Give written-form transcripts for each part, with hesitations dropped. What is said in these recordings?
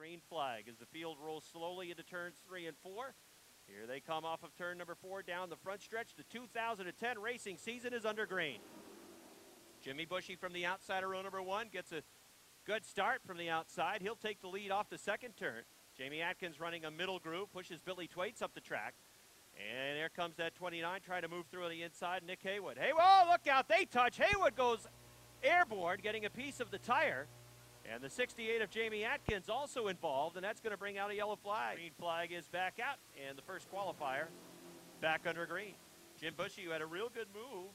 green flag as the field rolls slowly into turns 3 and 4. Here they come off of turn number 4 down the front stretch. The 2010 racing season is under green. Jimmy Bushy from the outside of row number 1 gets a good start from the outside. He'll take the lead off the second turn. Jamie Atkins running a middle groove, pushes Billy Twaits up the track. And there comes that 29 trying to move through on the inside, Nick Haywood. Hey, whoa, look out, they touch. Haywood goes airborne, getting a piece of the tire. And the 68 of Jamie Atkins also involved, and that's going to bring out a yellow flag. Green flag is back out, and the first qualifier back under green. Jim Bushy, who had a real good move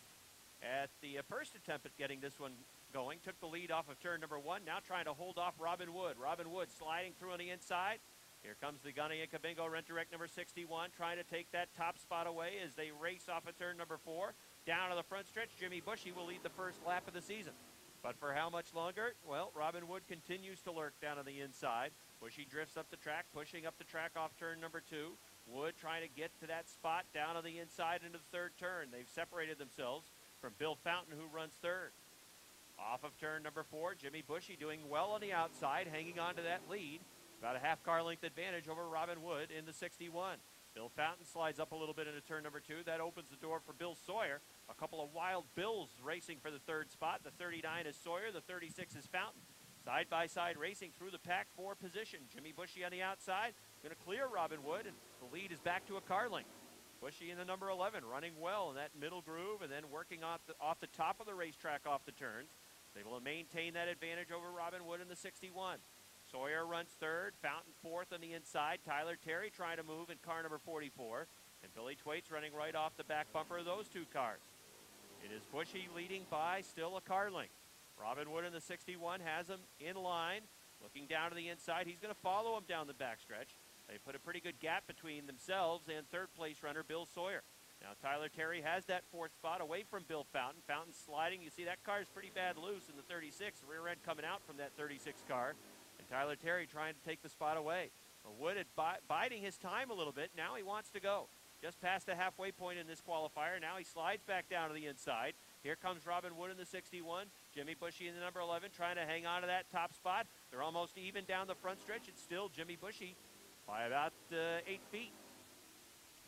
at the first attempt at getting this one going, took the lead off of turn number 1, now trying to hold off Robin Wood. Robin Wood sliding through on the inside. Here comes the Gunny and Kabingo Rent-A-Wreck number 61, trying to take that top spot away as they race off of turn number 4. Down to the front stretch, Jimmy Bushy will lead the first lap of the season. But for how much longer? Well, Robin Wood continues to lurk down on the inside. Bushy drifts up the track, pushing up the track off turn number 2. Wood trying to get to that spot down on the inside into the third turn. They've separated themselves from Bill Fountain, who runs third. Off of turn number 4, Jimmy Bushy doing well on the outside, hanging on to that lead. About a half car length advantage over Robin Wood in the 61. Bill Fountain slides up a little bit into turn number 2. That opens the door for Bill Sawyer. A couple of wild Bills racing for the third spot. The 39 is Sawyer, the 36 is Fountain. Side-by-side racing through the pack for position. Jimmy Bushy on the outside, going to clear Robin Wood, and the lead is back to a car length. Bushy in the number 11, running well in that middle groove and then working off the top of the racetrack off the turns. They will maintain that advantage over Robin Wood in the 61. Sawyer runs third, Fountain fourth on the inside. Tyler Terry trying to move in car number 44. And Billy Twaits running right off the back bumper of those two cars. It is Bushy leading by still a car length. Robin Wood in the 61 has him in line. Looking down to the inside, he's going to follow him down the backstretch. They put a pretty good gap between themselves and third place runner Bill Sawyer. Now Tyler Terry has that fourth spot away from Bill Fountain. Fountain sliding. You see that car is pretty bad loose in the 36. Rear end coming out from that 36 car. And Tyler Terry trying to take the spot away. Wood biding his time a little bit. Now he wants to go. Just past the halfway point in this qualifier. Now he slides back down to the inside. Here comes Robin Wood in the 61. Jimmy Bushy in the number 11 trying to hang on to that top spot. They're almost even down the front stretch. It's still Jimmy Bushy by about 8 feet.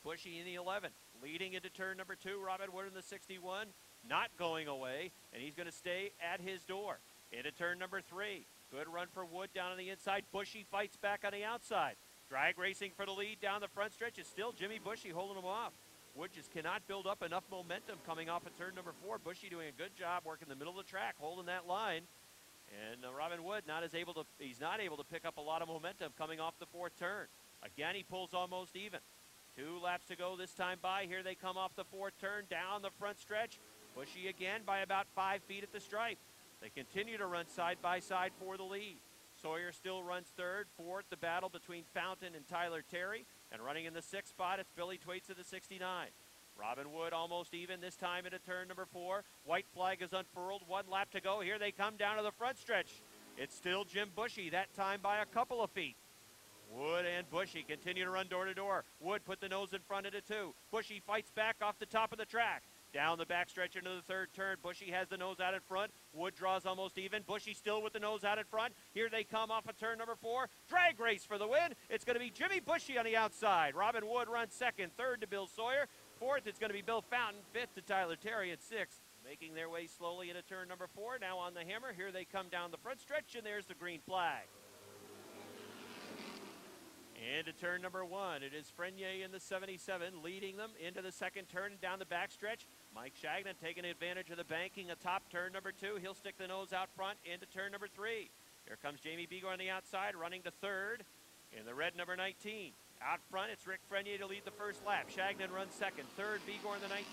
Bushy in the 11. Leading into turn number 2. Robin Wood in the 61. Not going away. And he's going to stay at his door. Into turn number 3. Good run for Wood down on the inside. Bushy fights back on the outside. Drag racing for the lead down the front stretch is still Jimmy Bushy holding him off. Wood just cannot build up enough momentum coming off of turn number 4. Bushy doing a good job working the middle of the track, holding that line. And Robin Wood he's not able to pick up a lot of momentum coming off the 4th turn. Again, he pulls almost even. 2 laps to go this time by. Here they come off the 4th turn down the front stretch. Bushy again by about 5 feet at the stripe. They continue to run side by side for the lead. Sawyer still runs 3rd. 4th, the battle between Fountain and Tyler Terry. And running in the 6th spot, it's Billy Twaits of the 69. Robin Wood almost even this time into turn number 4. White flag is unfurled. 1 lap to go. Here they come down to the front stretch. It's still Jim Bushy, that time by a couple of feet. Wood and Bushy continue to run door to door. Wood put the nose in front into 2. Bushy fights back off the top of the track. Down the backstretch into the 3rd turn. Bushy has the nose out in front. Wood draws almost even. Bushy still with the nose out in front. Here they come off of turn number 4. Drag race for the win. It's going to be Jimmy Bushy on the outside. Robin Wood runs 2nd. 3rd to Bill Sawyer. 4th, it's going to be Bill Fountain. 5th to Tyler Terry. And 6th, making their way slowly into turn number 4. Now on the hammer. Here they come down the front stretch, and there's the green flag. Into turn number 1, it is Frenier in the 77 leading them into the 2nd turn and down the backstretch. Mike Shagnon taking advantage of the banking atop turn number 2. He'll stick the nose out front into turn number 3. Here comes Jamie Begor on the outside, running to 3rd in the red number 19. Out front, it's Rick Frenier to lead the first lap. Shagnon runs 2nd. 3rd, Begor in the 19.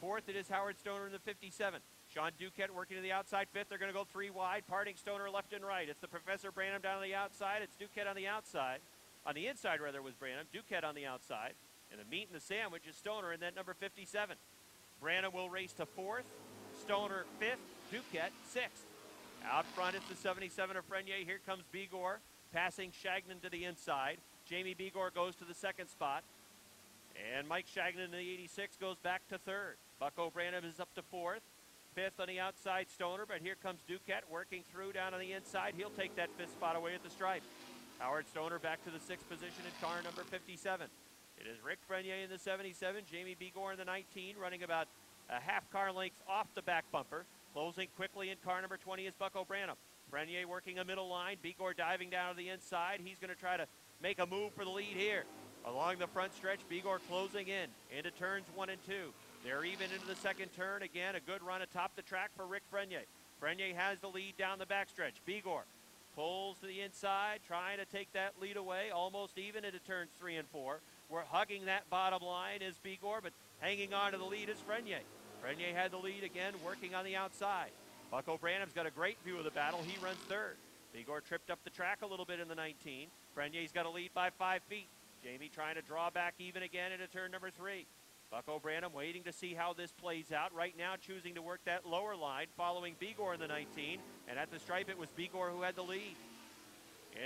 4th, it is Howard Stoner in the 57. Sean Duquette working to the outside. 5th, they're going to go 3 wide, parting Stoner left and right. It's the Professor Branham down on the outside. It's Duquette on the outside. On the inside, rather, was Branham. Duquette on the outside. And the meat and the sandwich is Stoner in that number 57. Branham will race to 4th. Stoner 5th. Duquette 6th. Out front, it's the 77 of Frenier. Here comes Begor, passing Shagnon to the inside. Jamie Begor goes to the 2nd spot. And Mike Shagnon in the 86 goes back to 3rd. Bucko Branham is up to 4th. 5th on the outside, Stoner, but here comes Duquette working through down on the inside. He'll take that 5th spot away at the stripe. Howard Stoner back to the 6th position in car number 57. It is Rick Frenier in the 77, Jamie Begor in the 19, running about a half car length off the back bumper. Closing quickly in car number 20 is Bucko Branham. Frenier working a middle line, Begor diving down to the inside. He's going to try to make a move for the lead here. Along the front stretch, Begor closing in into turns 1 and 2. They're even into the second turn. Again, a good run atop the track for Rick Frenier. Frenier has the lead down the backstretch. Begor pulls to the inside, trying to take that lead away, almost even into turns 3 and 4. We're hugging that bottom line is Begor, but hanging on to the lead is Frenier. Frenier had the lead again, working on the outside. Bucko Branham's got a great view of the battle. He runs third. Begor tripped up the track a little bit in the 19. Frenier's got a lead by 5 feet. Jamie trying to draw back even again into turn number 3. Bucko Branham waiting to see how this plays out. Right now choosing to work that lower line, following Begor in the 19. And at the stripe, it was Begor who had the lead.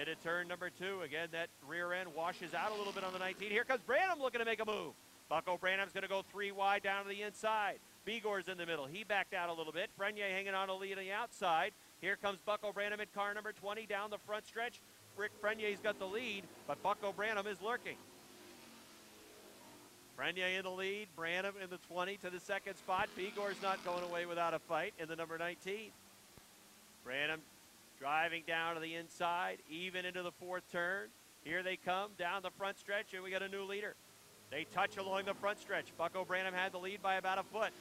Into turn number 2. Again, that rear end washes out a little bit on the 19. Here comes Branham looking to make a move. Bucko Branham's going to go 3 wide down to the inside. Begor's in the middle. He backed out a little bit. Frenier hanging on a lead on the outside. Here comes Bucko Branham in car number 20 down the front stretch. Rick Frenier's got the lead, but Bucko Branham is lurking. Frenier in the lead, Branham in the 20 to the second spot. Begor's not going away without a fight in the number 19. Branham driving down to the inside, even into the 4th turn. Here they come down the front stretch, and we got a new leader. They touch along the front stretch. Bucko Branham had the lead by about a foot.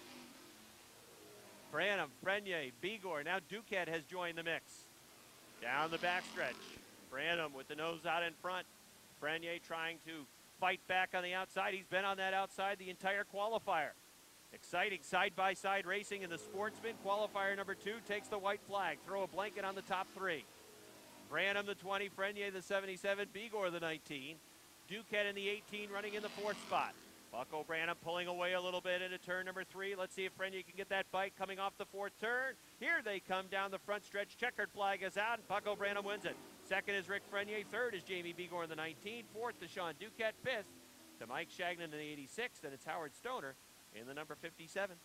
Branham, Frenier, Begor, now Duquette has joined the mix. Down the backstretch. Branham with the nose out in front. Frenier trying to fight back on the outside. He's been on that outside the entire qualifier. Exciting side-by-side racing in the Sportsman. Qualifier number 2 takes the white flag. Throw a blanket on the top 3. Branham the 20, Frenier the 77, Begor the 19. Duquette in the 18 running in the 4th spot. Bucko Branham pulling away a little bit into turn number 3. Let's see if Frenier can get that bite coming off the 4th turn. Here they come down the front stretch. Checkered flag is out, and Bucko Branham wins it. Second is Rick Frenier. Third is Jamie Begor in the 19. Fourth to Sean Duquette. Fifth to Mike Shagnon in the 86. And it's Howard Stoner in the number 57.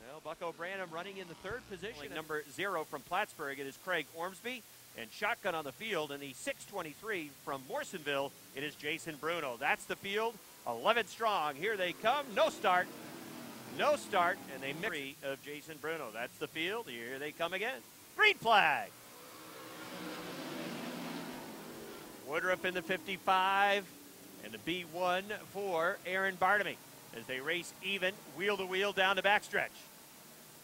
Well, Bucko Branham running in the 3rd position. Number 0 from Plattsburgh, it is Craig Ormsby. And shotgun on the field in the 623 from Morrisonville, it is Jason Bruno. That's the field, 11 strong. Here they come, no start, and they mix of Jason Bruno. That's the field, here they come again. Green flag. Woodruff in the 55, and the B1 for Aaron Bartamy as they race even, wheel to wheel down the backstretch.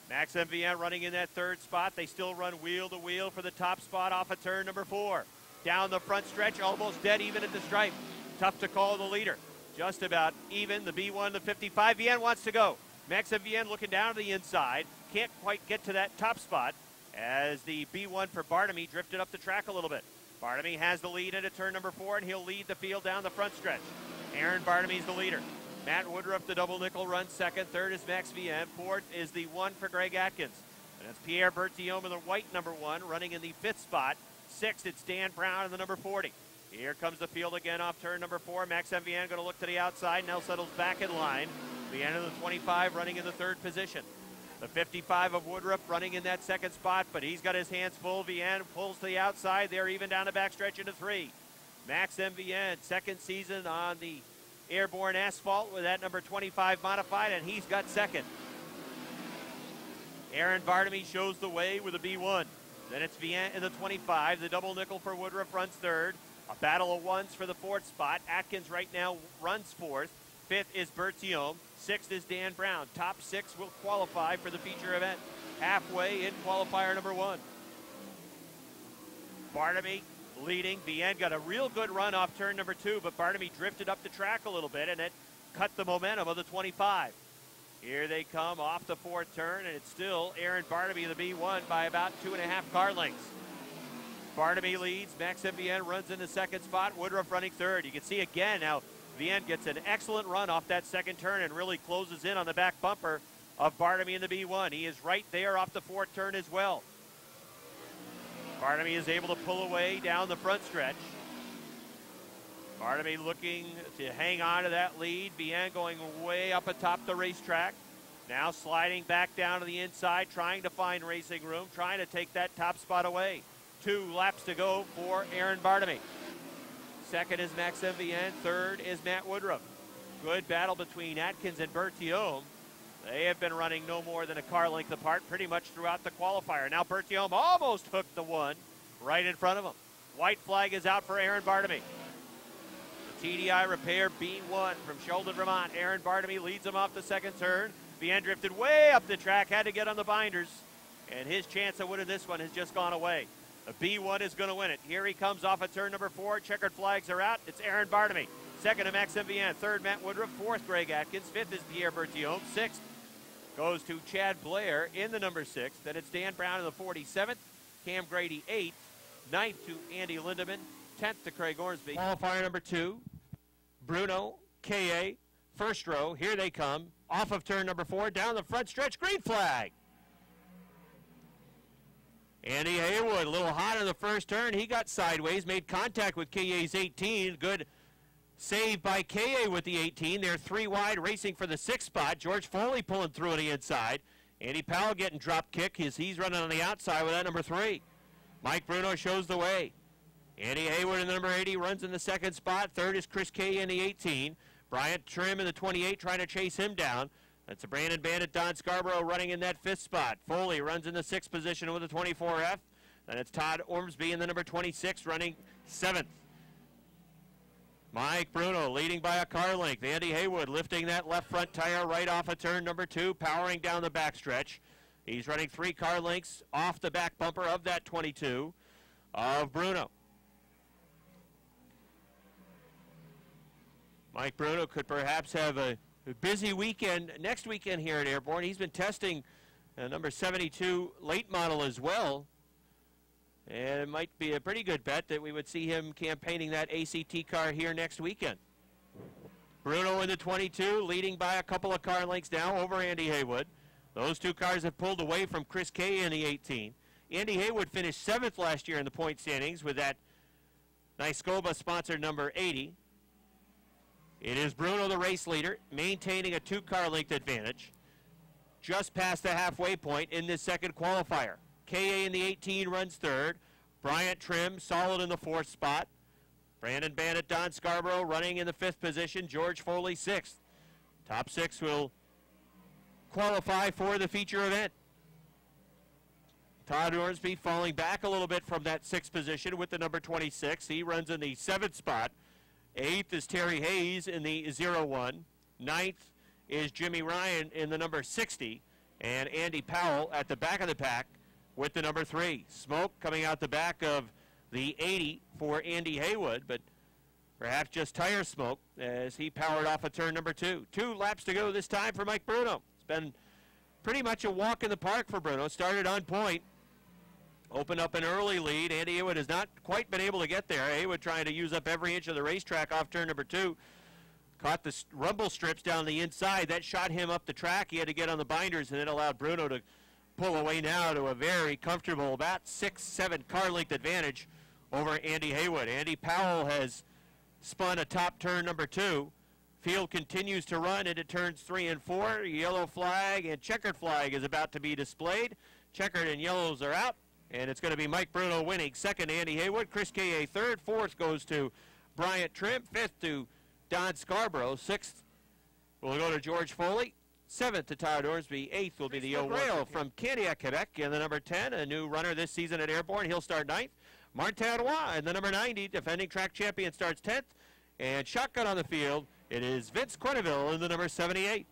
Max MVN running in that 3rd spot. They still run wheel to wheel for the top spot off of turn number 4. Down the front stretch, almost dead even at the stripe. Tough to call the leader. Just about even. The B1, the 55. VN wants to go. Max MVN looking down to the inside. Can't quite get to that top spot as the B1 for Bartamy drifted up the track a little bit. Bartamy has the lead into turn number 4, and he'll lead the field down the front stretch. Aaron Bartamy's the leader. Matt Woodruff, the double nickel, runs 2nd. 3rd is Max VM. 4th is the 1 for Greg Atkins. And it's Pierre Berthiaume in the white number 1, running in the 5th spot. 6th, it's Dan Brown in the number 40. Here comes the field again off turn number 4. Max MVN going to look to the outside. Now settles back in line. The end of the 25 running in the 3rd position. The 55 of Woodruff running in that 2nd spot, but he's got his hands full. VN pulls to the outside. They're even down the backstretch into 3. Max MVN, 2nd season on the Airborne asphalt with that number 25 modified, and he's got 2nd. Aaron Bartamy shows the way with a B1. Then it's Vian in the 25. The double nickel for Woodruff runs 3rd. A battle of ones for the 4th spot. Atkins right now runs 4th. 5th is Berthiaume. 6th is Dan Brown. Top 6 will qualify for the feature event. Halfway in qualifier number 1. Bartamy leading. Vian got a real good run off turn number 2, but Bartamy drifted up the track a little bit, and it cut the momentum of the 25. Here they come off the 4th turn, and it's still Aaron Bartamy, the B1, by about 2.5 car lengths. Bartamy leads. Max MVN runs in the 2nd spot. Woodruff running 3rd. You can see again how Vian gets an excellent run off that 2nd turn and really closes in on the back bumper of Bartamy in the B1. He is right there off the 4th turn as well. Bartamy is able to pull away down the front stretch. Bartamy looking to hang on to that lead. Vian going way up atop the racetrack. Now sliding back down to the inside, trying to find racing room, trying to take that top spot away. 2 laps to go for Aaron Bartamy. Second is Max MVN. Third is Matt Woodruff. Good battle between Atkins and Berthiaume. They have been running no more than a car length apart pretty much throughout the qualifier. Now Berthiaume almost hooked the one right in front of him. White flag is out for Aaron Bartamy. The TDI Repair B1 from Sheldon, Vermont. Aaron Bartamy leads him off the second turn. VN drifted way up the track, had to get on the binders, and his chance of winning this one has just gone away. The B1 is going to win it. Here he comes off of turn number 4. Checkered flags are out. It's Aaron Bartamy. Second to Max MVN. Third, Matt Woodruff. Fourth, Greg Atkins. Fifth is Pierre Berthiaume. Sixth goes to Chad Blair in the number 6. Then it's Dan Brown in the 47th. Cam Grady 8th. 9th to Andy Lindeman. 10th to Craig Ormsby. Qualifier number 2. Bruno, K.A., first row. Here they come. Off of turn number 4. Down the front stretch. Green flag. Andy Haywood, a little hot in the first turn. He got sideways, made contact with K.A.'s 18. Good save by K.A. with the 18. They're 3 wide, racing for the 6th spot. George Foley pulling through on the inside. Andy Powell getting drop kick. He's running on the outside with that number 3. Mike Bruno shows the way. Andy Haywood in the number 80 runs in the 2nd spot. Third is Chris K. in the 18. Bryant Trim in the 28 trying to chase him down. That's a Brandon Bandit, Don Scarborough running in that 5th spot. Foley runs in the 6th position with a 24F. Then it's Todd Ormsby in the number 26 running 7th. Mike Bruno leading by a car length. Andy Haywood lifting that left front tire right off of turn number 2, powering down the backstretch. He's running 3 car lengths off the back bumper of that 22 of Bruno. Mike Bruno could perhaps have a busy weekend next weekend here at Airborne. He's been testing number 72 late model as well. And it might be a pretty good bet that we would see him campaigning that ACT car here next weekend. Bruno in the 22, leading by a couple of car lengths now over Andy Haywood. Those 2 cars have pulled away from Chris K in the 18. Andy Haywood finished 7th last year in the point standings with that Niscoba sponsored number 80. It is Bruno, the race leader, maintaining a 2-car length advantage just past the halfway point in this second qualifier. K.A. in the 18 runs 3rd. Bryant Trim solid in the 4th spot. Brandon Bandit, Don Scarborough running in the 5th position. George Foley 6th. Top 6 will qualify for the feature event. Todd Ormsby falling back a little bit from that 6th position with the number 26. He runs in the 7th spot. 8th is Terry Hayes in the 01. 9th is Jimmy Ryan in the number 60. And Andy Powell at the back of the pack with the number 3. Smoke coming out the back of the 80 for Andy Haywood, but perhaps just tire smoke as he powered off of turn number 2. 2 laps to go this time for Mike Bruno. It's been pretty much a walk in the park for Bruno. Started on point. Opened up an early lead. Andy Haywood has not quite been able to get there. Haywood trying to use up every inch of the racetrack off turn number 2. Caught the rumble strips down the inside. That shot him up the track. He had to get on the binders, and it allowed Bruno to pull away now to a very comfortable about 6-7 car length advantage over Andy Haywood. Andy Powell has spun a top turn number 2. Field continues to run into turns 3 and 4. Yellow flag and checkered flag is about to be displayed. Checkered and yellows are out. And it's going to be Mike Bruno winning. 2nd, Andy Haywood. Chris K.A. 3rd. 4th goes to Bryant Trim. 5th to Don Scarborough. 6th will go to George Foley. 7th to Todd Ormsby. 8th will be the O'Reilly from Candiac, Quebec. And the number 10, a new runner this season at Airborne. He'll start 9th. Martin Roy and the number 90, defending track champion, starts 10th. And shotgun on the field, it is Vince Quenneville in the number 78.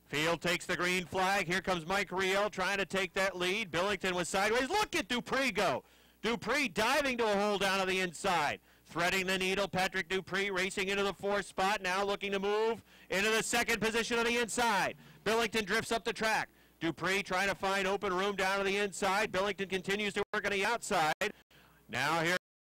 Field takes the green flag. Here comes Mike Riel trying to take that lead. Billington was sideways. Look at Dupree go. Dupree diving to a hole down on the inside. Threading the needle, Patrick Dupree racing into the 4th spot. Now looking to move into the 2nd position on the inside. Billington drifts up the track. Dupree trying to find open room down on the inside. Billington continues to work on the outside. Now here